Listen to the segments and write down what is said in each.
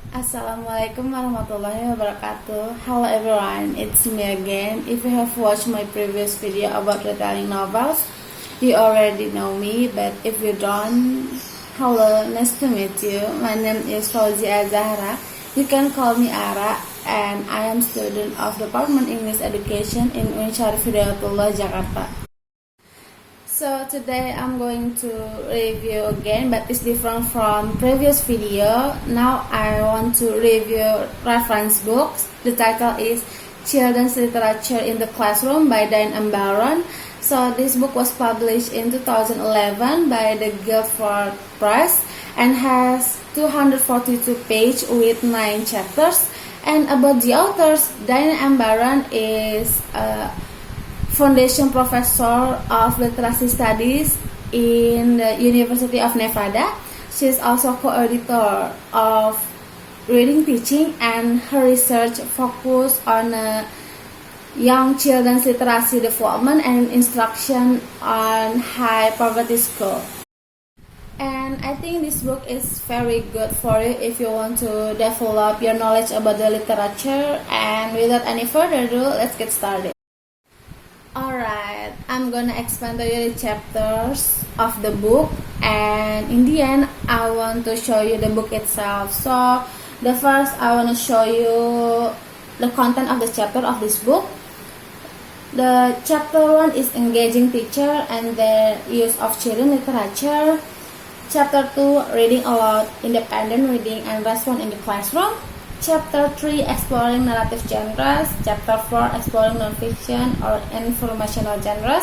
Assalamualaikum warahmatullahi wabarakatuh. Hello everyone, it's me again. If you have watched my previous video about retelling novels, you already know me, but if you don't, hello, nice to meet you. My name is Fauzia Zahra. You can call me Ara, and I am student of Department English Education in Uin Syarif Hidayatullah, Jakarta. So today I'm going to review again, but it's different from previous video. Now I want to review reference books. The title is Children's Literature in the Classroom by Diane M. Baron. So this book was published in 2011 by the Guildford Press and has 242 pages with 9 chapters. And about the authors, Diane M. Baron is Foundation Professor of Literacy Studies in the University of Nevada. She is also co-editor of Reading Teaching, and her research focus on young children's literacy development and instruction on high poverty school. And I think this book is very good for you if you want to develop your knowledge about the literature. And without any further ado, let's get started. Alright, I'm gonna explain to you the chapters of the book, and in the end I want to show you the book itself. So the first I want to show you the content of the chapter of this book. The chapter 1 is Engaging Teacher and the Use of Children Literature. Chapter 2, Reading Aloud, Independent Reading and Response in the Classroom. Chapter 3, Exploring Narrative Genres. Chapter 4, Exploring Nonfiction or Informational Genres.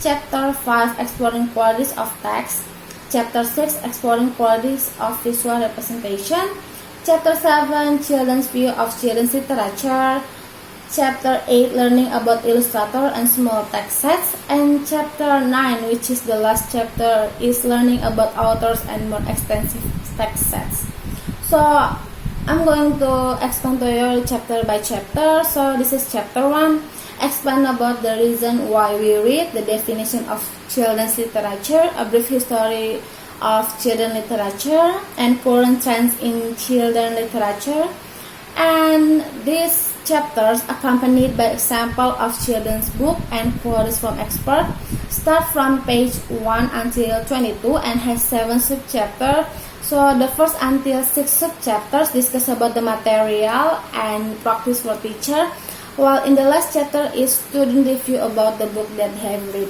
Chapter 5, Exploring Qualities of Text. Chapter 6, Exploring Qualities of Visual Representation. Chapter 7, Children's View of Children's Literature. Chapter 8, Learning about Illustrator and Small Text Sets. And Chapter 9, which is the last chapter, is Learning about Authors and More Extensive Text Sets. So I'm going to explain to you chapter by chapter. So this is chapter 1. Explain about the reason why we read, the definition of children's literature, a brief history of children literature, and current trends in children literature. And these chapters accompanied by example of children's book and quotes from experts start from page 1 until 22 and has 7 subchapters. So the first until 6 subchapters discuss about the material and practice for teacher, while in the last chapter is student review about the book that they have read.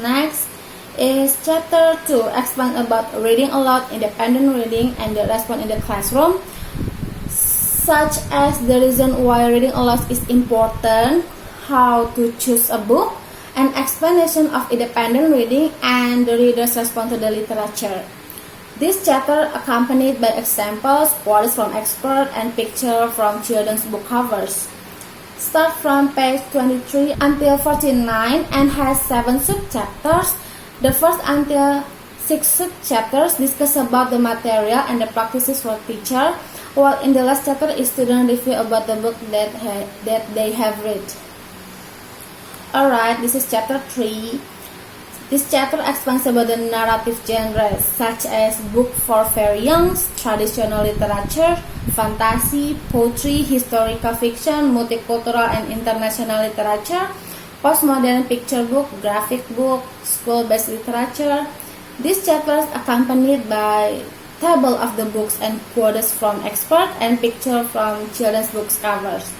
Next is chapter 2, explain about reading aloud, independent reading, and the response in the classroom, such as the reason why reading aloud is important, how to choose a book, and explanation of independent reading and the reader's response to the literature. This chapter accompanied by examples, quotes from experts, and pictures from children's book covers. Start from page 23 until 49 and has 7 subchapters. The first until 6 subchapters discuss about the material and the practices for teacher, while in the last chapter is student review about the book that they have read. Alright, this is chapter 3. This chapter explains about the narrative genres such as book for very young, traditional literature, fantasy, poetry, historical fiction, multicultural and international literature, postmodern picture book, graphic book, school-based literature. These chapters accompanied by table of the books and quotes from experts and picture from children's books covers.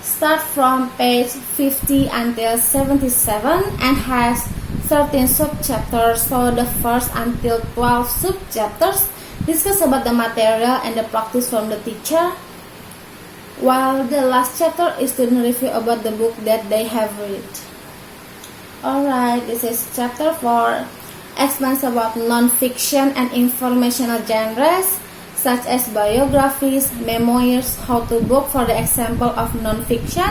Start from page 50 until 77 and has 13 subchapters. So the first until 12 subchapters discuss about the material and the practice from the teacher, while the last chapter is student review about the book that they have read. Alright, this is chapter 4. Explains about non-fiction and informational genres such as biographies, memoirs, how-to book for the example of non-fiction,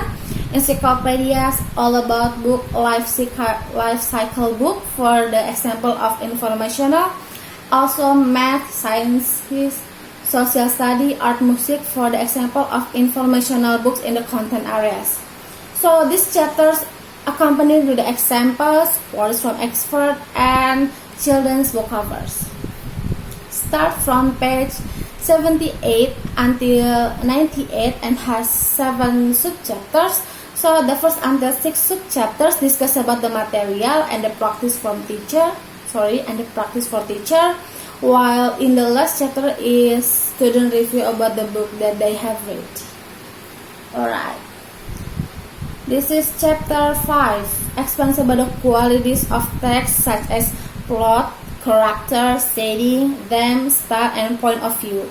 encyclopedias, all about book, life cycle book for the example of informational, also math, sciences, social study, art, music for the example of informational books in the content areas. So these chapters accompanied with the examples, quotes from experts, and children's book covers. Start from page 78 until 98 and has 7 subchapters. So the first until 6 subchapters discuss about the material and the practice for teacher, while in the last chapter is student review about the book that they have read. Alright. This is chapter 5, explains about the qualities of text such as plot, character, setting, theme, style, and point of view.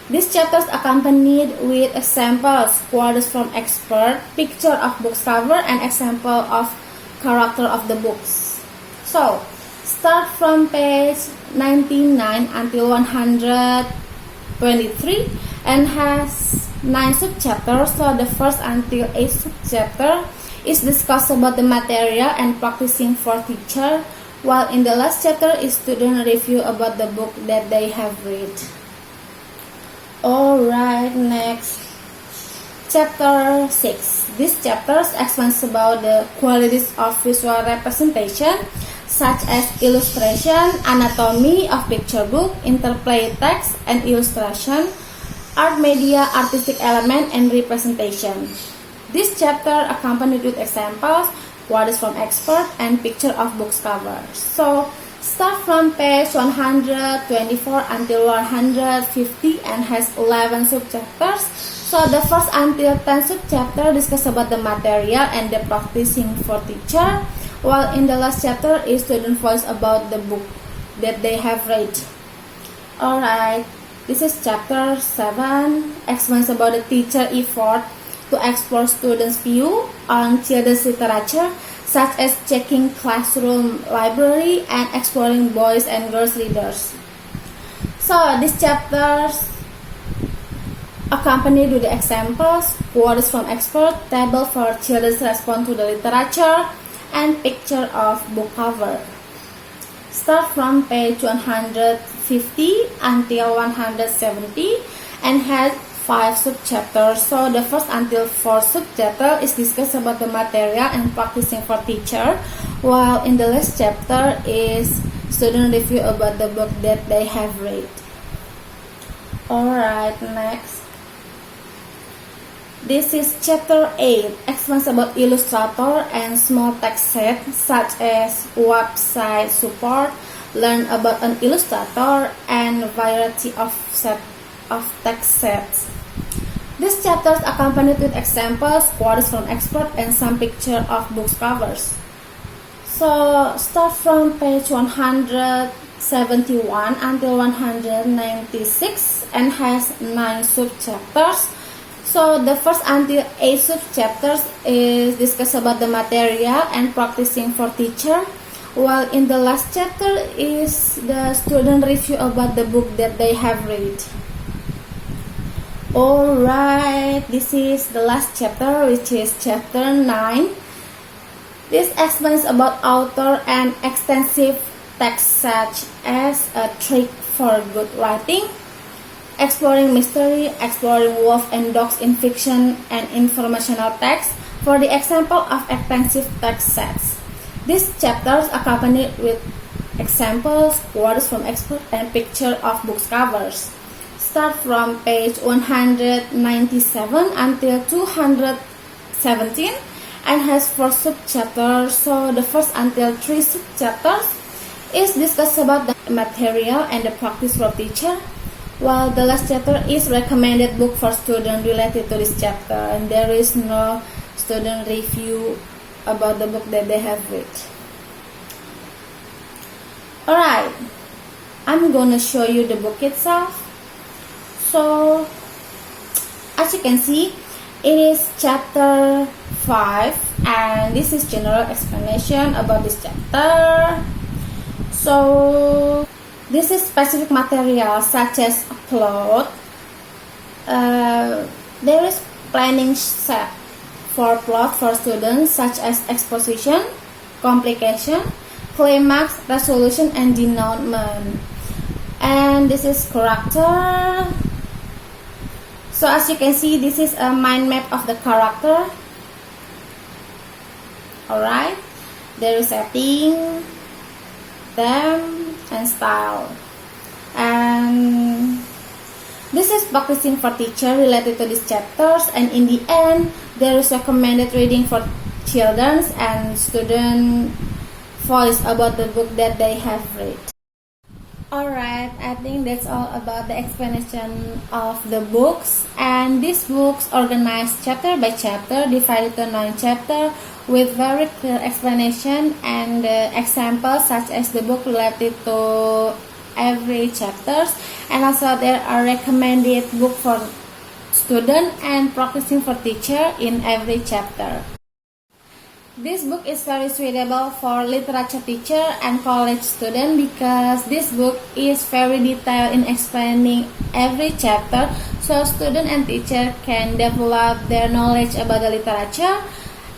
These chapters accompanied with examples, quotes from expert, picture of book's cover, and example of character of the books. So, start from page 99 until 123 and has 9 subchapters. So the first until 8 subchapter is discuss about the material and practicing for teacher, while in the last chapter is student review about the book that they have read. Alright, next. Chapter 6. This chapter explains about the qualities of visual representation such as illustration, anatomy of picture book, interplay text and illustration, art media, artistic element and representation. This chapter accompanied with examples, quotes from expert and picture of books cover. So start from page 124 until 150 and has 11 subchapters. So the first until 10 subchapter discuss about the material and the practicing for teacher, while in the last chapter is student voice about the book that they have read. Alright, this is chapter 7, explains about the teacher effort to explore students' view on children's literature, such as checking classroom library and exploring boys and girls readers. So these chapters accompanied with the examples, quotes from expert, table for children's response to the literature, and picture of book cover. Start from page 150 until 170 and has 5 subchapters. So the first until 4 subchapter is discussed about the material and practicing for teacher, while in the last chapter is student review about the book that they have read. Alright, next. This is chapter 8, explains about Illustrator and small text set such as website support, learn about an Illustrator, and variety of text sets. These chapters accompanied with examples, quotes from expert, and some picture of books covers. So start from page 171 until 196 and has 9 subchapters. So the first until 8 subchapters is discuss about the material and practicing for teacher, while in the last chapter is the student review about the book that they have read. Alright, this is the last chapter, which is chapter 9. This explains about author and extensive text such as a trick for good writing, exploring mystery, exploring wolves and dogs in fiction, and informational text for the example of extensive text sets. These chapters accompanied with examples, quotes from expert, and picture of books covers. Start from page 197 until 217 and has 4 subchapters. So the first until 3 subchapters is discuss about the material and the practice for teacher, while the last chapter is recommended book for student related to this chapter, and there is no student review about the book that they have read. Alright, I'm gonna show you the book itself. So as you can see, it is chapter 5 and this is general explanation about this chapter. So this is specific material such as plot. There is planning set for plot for students such as exposition, complication, climax, resolution, and denouement. And this is character. So as you can see, this is a mind map of the character. Alright, there is setting, theme, and style. And This is practicing for teacher related to these chapters, and in the end, there is recommended reading for children and student voice about the book that they have read. Alright, I think that's all about the explanation of the books, and these books organized chapter by chapter, divided to 9 chapters with very clear explanation and examples such as the book related to every chapters, and also there are recommended book for student and practicing for teacher in every chapter. This book is very suitable for literature teacher and college student because this book is very detailed in explaining every chapter, so student and teacher can develop their knowledge about the literature,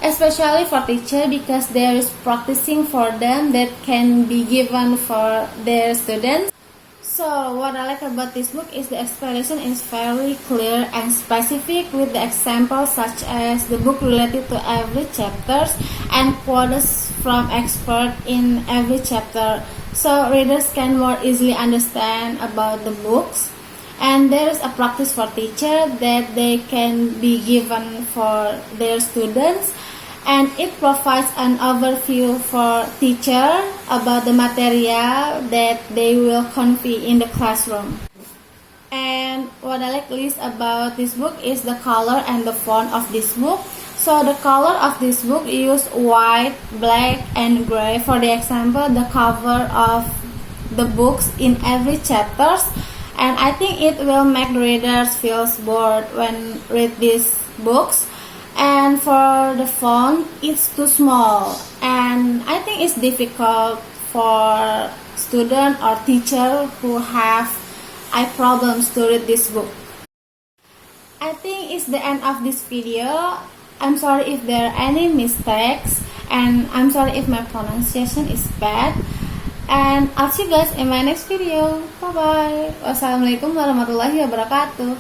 especially for teacher because there is practicing for them that can be given for their students. So what I like about this book is the explanation is very clear and specific with the examples such as the book related to every chapters and quotes from expert in every chapter, so readers can more easily understand about the books. And there is a practice for teacher that they can be given for their students, and it provides an overview for teacher about the material that they will convey in the classroom. And what I like least about this book is the color and the font of this book. So the color of this book use white, black, and gray. For the example, the cover of the books in every chapters, and I think it will make the readers feel bored when read these books. And for the font, it's too small, and I think it's difficult for student or teacher who have eye problems to read this book. I think it's the end of this video. I'm sorry if there are any mistakes, and I'm sorry if my pronunciation is bad. And I'll see you guys in my next video. Bye bye. Wassalamualaikum warahmatullahi wabarakatuh.